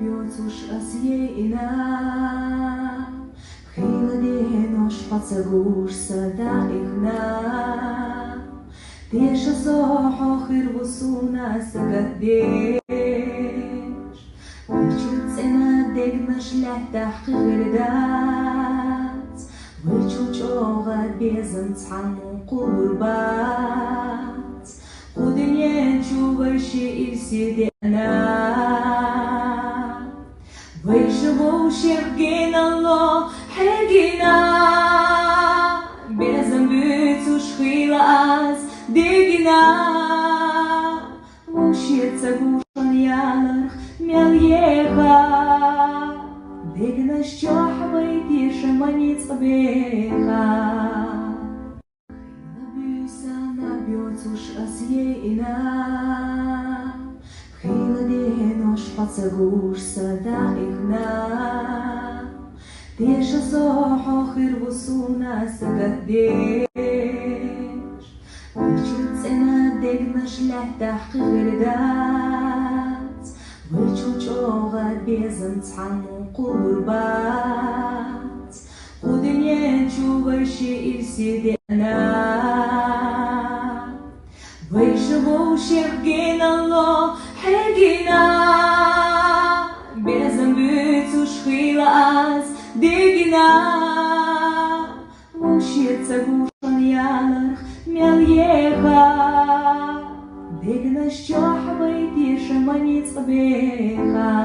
ביוצוש אסיינה חילדנו שפצגוש סדאיכנה תיש סוחו חירבוסונה סגדש וצ'וצנה דגנה שלחתך חרדת וצ'וצ' אוגד בזן צחנו קורבת خودنien чуваши и седена вышел шергинало хегина безом бицу шхилас дегина ушица гушан янах мельеха дегна щохвай тише маниц беха ביוצוש אסיינה חילדנו שפצגוש סדאיכנה תיש סוחו חירבוסונה סגדש וצ'וצנה דגנה שלחתך חרדת וצ'וצ' אוגד בזן צחנו קורבת خودنien чуваши и седена вышел шергинало хегина безом бицу шхилас дегина ушица гушан янах мельеха дегна щохвай тише маниц беха